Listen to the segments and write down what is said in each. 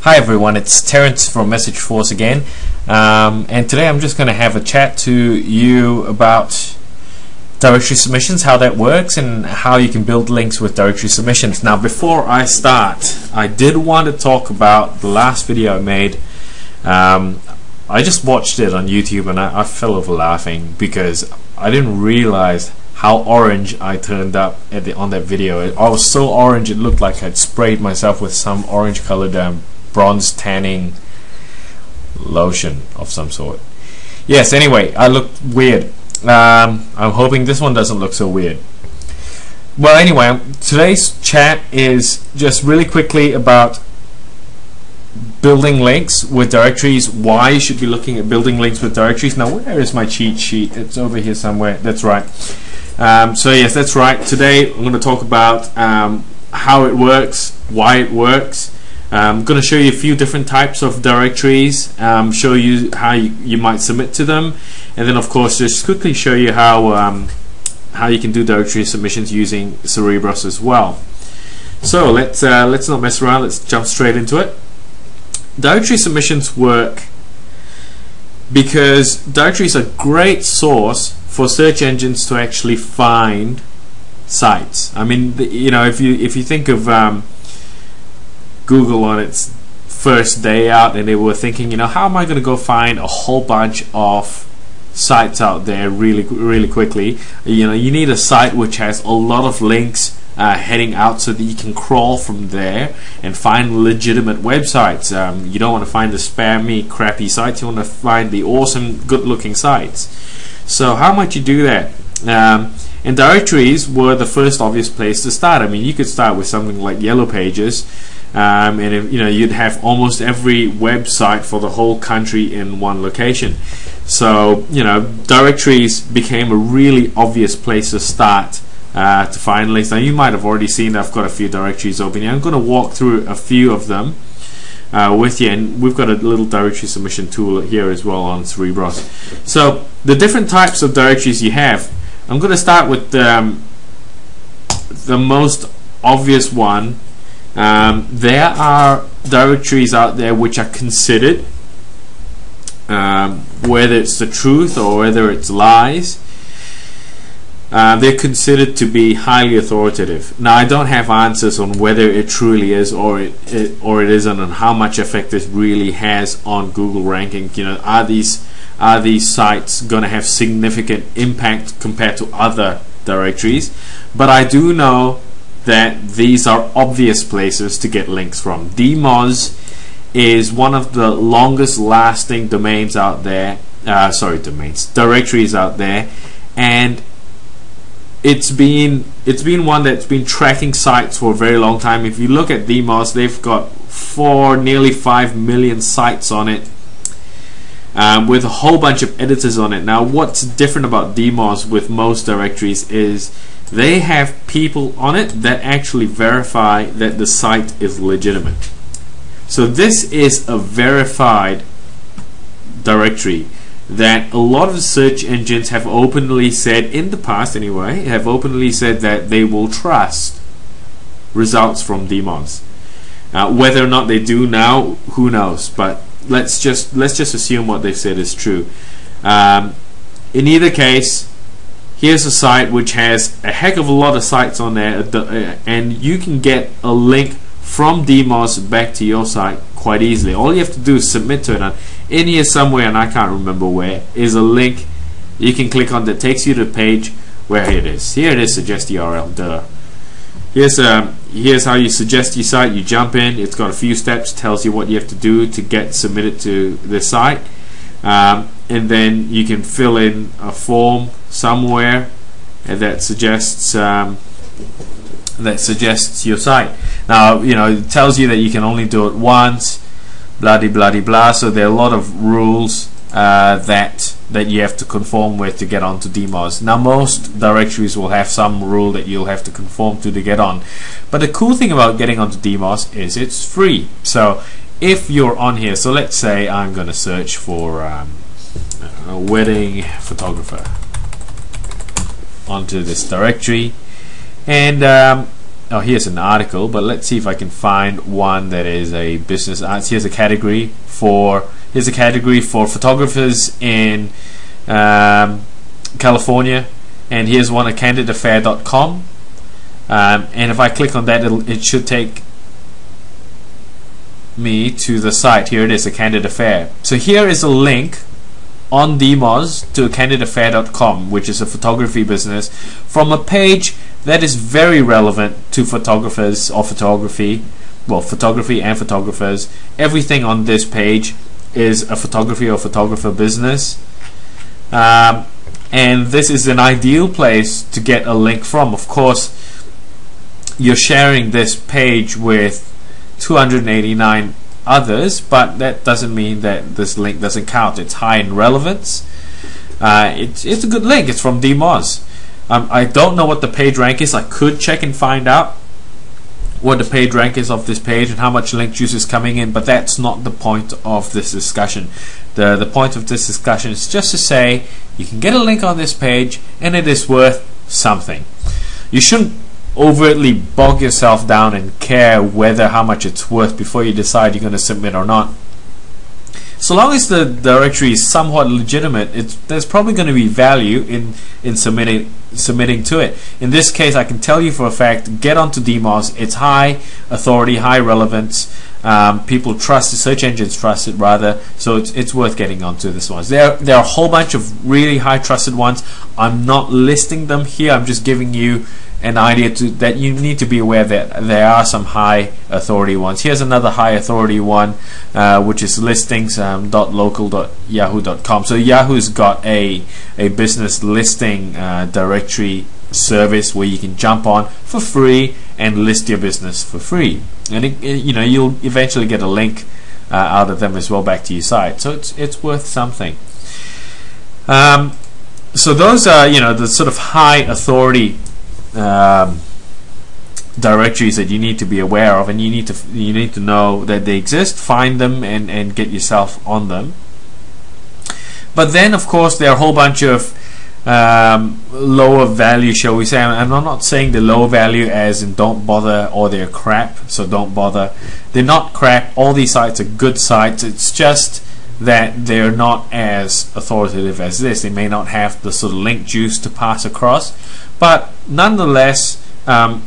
Hi everyone, it's Terence from MessageForce again, and today I'm just going to have a chat to you about directory submissions, how that works, and how you can build links with directory submissions. Now, before I start, I did want to talk about the last video I made. I just watched it on YouTube and I fell over laughing because I didn't realize how orange I turned up on that video. I was so orange it looked like I'd sprayed myself with some orange colored bronze tanning lotion of some sort. Yes, anyway, I looked weird. I'm hoping this one doesn't look so weird. Well, anyway, today's chat is just really quickly about building links with directories, why you should be looking at building links with directories. Now, where is my cheat sheet? It's over here somewhere. That's right. So yes, that's right. Today I'm going to talk about how it works, why it works. I'm going to show you a few different types of directories, show you how you might submit to them, and then of course just quickly show you how you can do directory submissions using Cerebros as well. So let's not mess around, let's jump straight into it. Directory submissions work because directories are a great source for search engines to actually find sites. I mean, you know, if you think of Google on its first day out, and they were thinking, you know, how am I going to go find a whole bunch of sites out there really quickly? You know, you need a site which has a lot of links heading out so that you can crawl from there and find legitimate websites. You don't want to find the spammy, crappy sites. You want to find the awesome, good-looking sites. So how might you do that? And directories were the first obvious place to start. I mean, you could start with something like Yellow Pages. And if, you know, you'd have almost every website for the whole country in one location. So, you know, directories became a really obvious place to start to find links. Now, you might have already seen that I've got a few directories open here. I'm going to walk through a few of them with you, and we've got a little directory submission tool here as well on Cerebros. So, the different types of directories you have. I'm going to start with the most obvious one. There are directories out there which are considered, whether it's the truth or whether it's lies, they're considered to be highly authoritative. Now, I don't have answers on whether it truly is or it isn't, and how much effect it really has on Google ranking. You know, are these sites going to have significant impact compared to other directories? But I do know that these are obvious places to get links from. DMOZ is one of the longest lasting domains out there, directories out there, and it's been one that's been tracking sites for a very long time. If you look at DMOZ, they've got nearly 5 million sites on it, with a whole bunch of editors on it. Now, what's different about DMOZ with most directories is they have people on it that actually verify that the site is legitimate. So this is a verified directory that a lot of the search engines have openly said, in the past anyway, have openly said that they will trust results from DMOZ. Whether or not they do now, who knows? But let's just assume what they've said is true. In either case, here's a site which has a heck of a lot of sites on there, and you can get a link from DMOZ back to your site quite easily. All you have to do is submit to it. And in here somewhere, and I can't remember where, is a link you can click on that takes you to the page where it is. Here it is, suggest URL. Duh. Here's how you suggest your site. You jump in. It's got a few steps. Tells you what you have to do to get submitted to the site. And then you can fill in a form somewhere that suggests your site. Now, you know, it tells you that you can only do it once, blah blah blah blah. So there are a lot of rules that you have to conform with to get onto DMOZ. Now, most directories will have some rule that you'll have to conform to get on. But the cool thing about getting onto DMOZ is it's free. So if you're on here, so let's say I'm going to search for a wedding photographer onto this directory, and oh, here's an article, but let's see if I can find one that is a business. Here's a category for photographers in California, and here's one at candidaffair.com. And if I click on that, it should take me to the site. Here it is, a Candid Affair. So here is a link on DMOZ to candidaffair.com, which is a photography business, from a page that is very relevant to photographers or photography. Well, photography and photographers. Everything on this page is a photography or photographer business. And this is an ideal place to get a link from. Of course, you're sharing this page with 289 others, but that doesn't mean that this link doesn't count. It's high in relevance. It's a good link. It's from DMOZ. I don't know what the page rank is. I could check and find out what the page rank is of this page and how much link juice is coming in, but that's not the point of this discussion. The point of this discussion is just to say you can get a link on this page and it is worth something. You shouldn't overtly bog yourself down and care how much it's worth before you decide you're going to submit or not. So long as the directory is somewhat legitimate, there's probably going to be value in submitting to it. In this case, I can tell you for a fact, get onto DMOZ. It's high authority, high relevance. People trust it, search engines trust it rather, so it's worth getting onto this one. There are a whole bunch of really high trusted ones. I'm not listing them here. I'm just giving you an idea that you need to be aware that there are some high authority ones. Here's another high authority one, which is listings.local.yahoo.com. So Yahoo's got a business listing directory service where you can jump on for free and list your business for free, and you'll eventually get a link out of them as well back to your site. So it's worth something. So those are the sort of high authority directories that you need to be aware of, and you need to know that they exist, find them, and get yourself on them. But then, of course, there are a whole bunch of lower value, shall we say. I'm not saying the low value as in don't bother or they're crap, so don't bother. They're not crap. All these sites are good sites. It's just that they're not as authoritative as this. They may not have the sort of link juice to pass across, but nonetheless,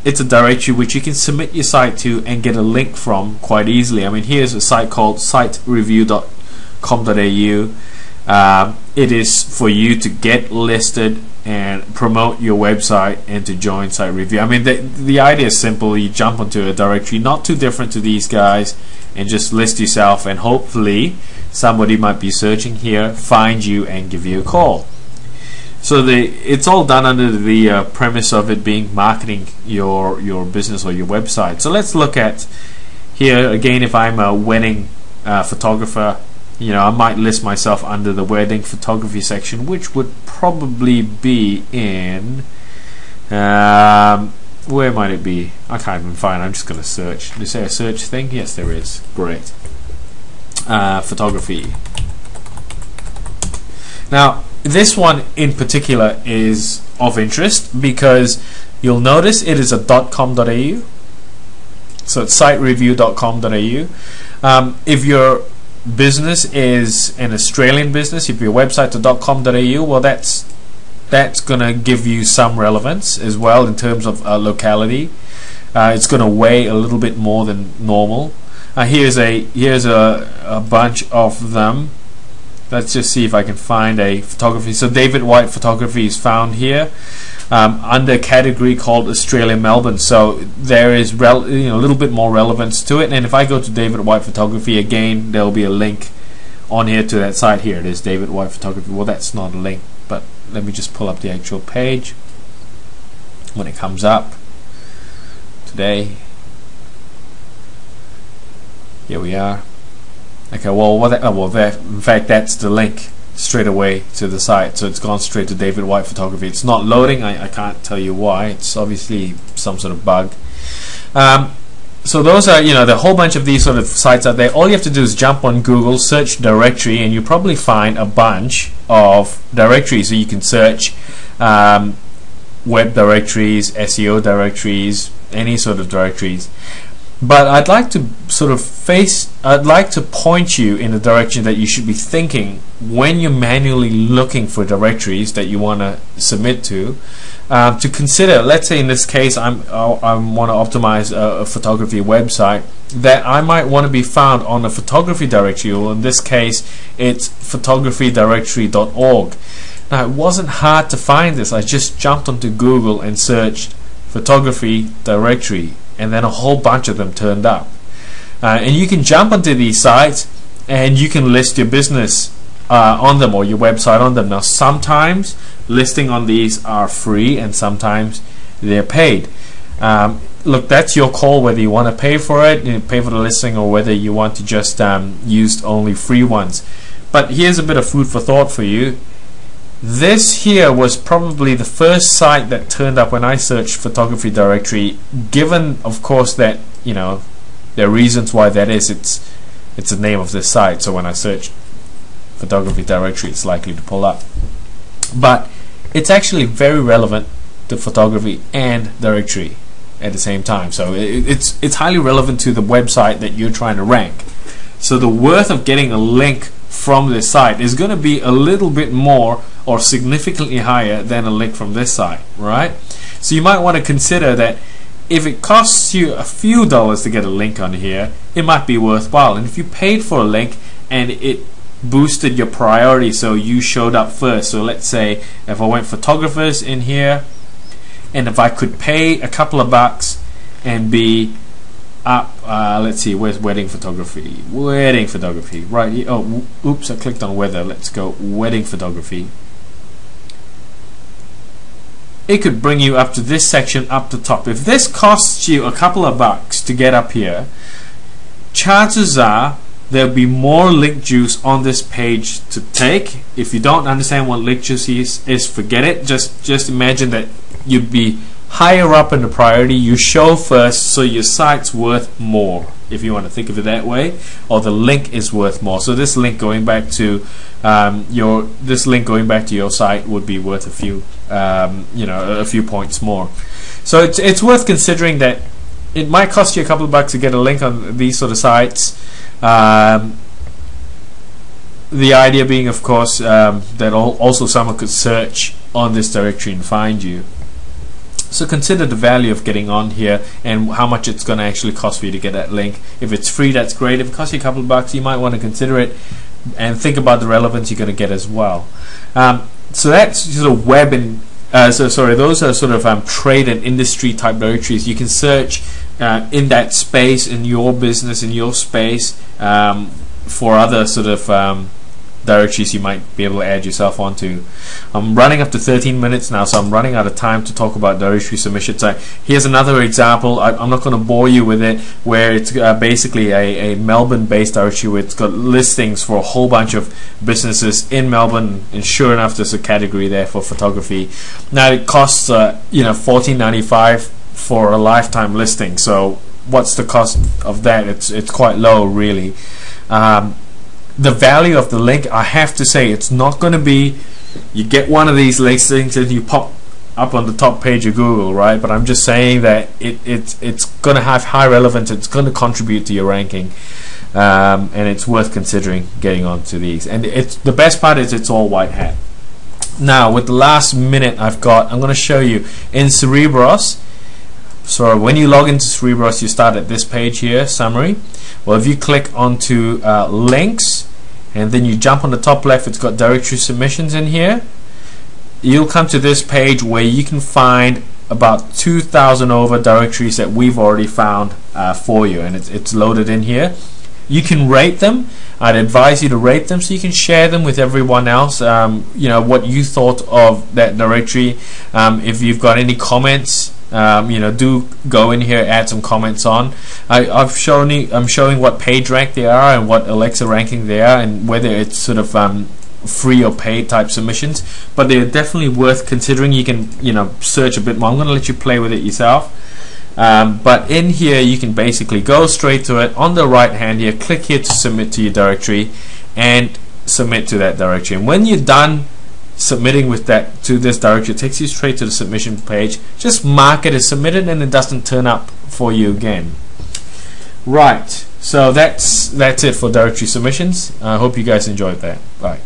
it's a directory which you can submit your site to and get a link from quite easily. I mean, here's a site called sitereview.com.au. It is for you to get listed and promote your website and to join site review. I mean, the idea is simple. You jump onto a directory not too different to these guys and just list yourself, and hopefully somebody might be searching here, find you, and give you a call. So it's all done under the premise of it being marketing your business or your website. So let's look at here again. If I'm a wedding photographer, I might list myself under the wedding photography section, which would probably be in where might it be? I can't even find. I'm just going to search. Is there a search thing? Yes, there is. Great. Photography. Now, this one in particular is of interest because you'll notice it is a .com.au. So it's sitereview.com.au. If your business is an Australian business, if your website's a .com.au, well, that's going to give you some relevance as well in terms of locality. It's going to weigh a little bit more than normal. Here's a bunch of them. Let's just see if I can find a photography. So David White Photography is found here under a category called Australia Melbourne. So there is a little bit more relevance to it. And if I go to David White Photography again, there will be a link on here to that site. Here it is, David White Photography. Well, that's not a link, but let me just pull up the actual page when it comes up today. Here we are. Okay, in fact, that's the link straight away to the site. So it's gone straight to David White Photography. It's not loading. I can't tell you why. It's obviously some sort of bug. So those are, the whole bunch of these sort of sites out there. All you have to do is jump on Google, search directory, and you probably find a bunch of directories. So you can search web directories, SEO directories, any sort of directories. But I'd like to point you in the direction that you should be thinking when you're manually looking for directories that you want to submit to consider. Let's say in this case I want to optimize a photography website, that I might want to be found on a photography directory, or in this case it's photographydirectory.org. Now, it wasn't hard to find this. I just jumped onto Google and searched photography directory, and then a whole bunch of them turned up. And you can jump onto these sites and you can list your business on them, or your website on them. Now, sometimes listing on these are free and sometimes they're paid. Look, that's your call whether you want to pay for it, pay for the listing, or whether you want to just use only free ones. But here's a bit of food for thought for you. This here was probably the first site that turned up when I searched photography directory, given of course that, you know, there are reasons why that is. It's the name of this site, so when I search photography directory it's likely to pull up. But it's actually very relevant to photography and directory at the same time, so it's highly relevant to the website that you're trying to rank. So the worth of getting a link from this site is going to be a little bit more or significantly higher than a link from this site, right? So you might want to consider that if it costs you a few dollars to get a link on here, it might be worthwhile. And if you paid for a link and it boosted your priority, so you showed up first, so let's say if I went photographers in here, and if I could pay a couple of bucks and be up, let's see, where's wedding photography? Wedding photography, right here. Oh, oops, I clicked on weather. Let's go wedding photography. It could bring you up to this section up the top. If this costs you a couple of bucks to get up here, chances are there'll be more link juice on this page to take. If you don't understand what link juice is, forget it. Just imagine that you'd be higher up in the priority, you show first, so your site's worth more, if you want to think of it that way, or the link is worth more. So this link going back to your site would be worth a few a few points more. So it's worth considering that it might cost you a couple of bucks to get a link on these sort of sites. The idea being, of course, that also someone could search on this directory and find you. So consider the value of getting on here and how much it's going to actually cost for you to get that link. If it's free, that's great. If it costs you a couple of bucks, you might want to consider it and think about the relevance you're going to get as well. So that's sort of web and those are sort of trade and industry type directories. You can search in that space, in your business, in your space, for other sort of directories you might be able to add yourself onto. I'm running up to 13 minutes now, so I'm running out of time to talk about directory submission. So here's another example. I'm not going to bore you with it, where it's basically a Melbourne-based directory where it's got listings for a whole bunch of businesses in Melbourne, and sure enough, there's a category there for photography. Now it costs $14.95 for a lifetime listing. So what's the cost of that? It's quite low, really. The value of the link, I have to say, it's not going to be you get one of these listings and you pop up on the top page of Google, right? But I'm just saying that it's going to have high relevance. It's going to contribute to your ranking, and it's worth considering getting onto these. And the best part is it's all white hat. Now, with the last minute I've got, I'm going to show you in Cerebros. So when you log into Cerebros, you start at this page here, summary. Well, if you click onto links and then you jump on the top left, it's got directory submissions in here. You'll come to this page where you can find about 2,000 over directories that we've already found for you, and it's loaded in here. You can rate them. I'd advise you to rate them so you can share them with everyone else. What you thought of that directory. If you've got any comments, do go in here, add some comments on. I'm showing what page rank they are and what Alexa ranking they are, and whether it's sort of free or paid type submissions. But they're definitely worth considering. You can search a bit more. I'm going to let you play with it yourself. But in here you can basically go straight to it. On the right hand here, click here to submit to your directory and submit to that directory. And when you're done submitting with that to this directory. It takes you straight to the submission page. Just mark it as submitted and it doesn't turn up for you again. Right, so that's it for directory submissions. I hope you guys enjoyed that. Bye.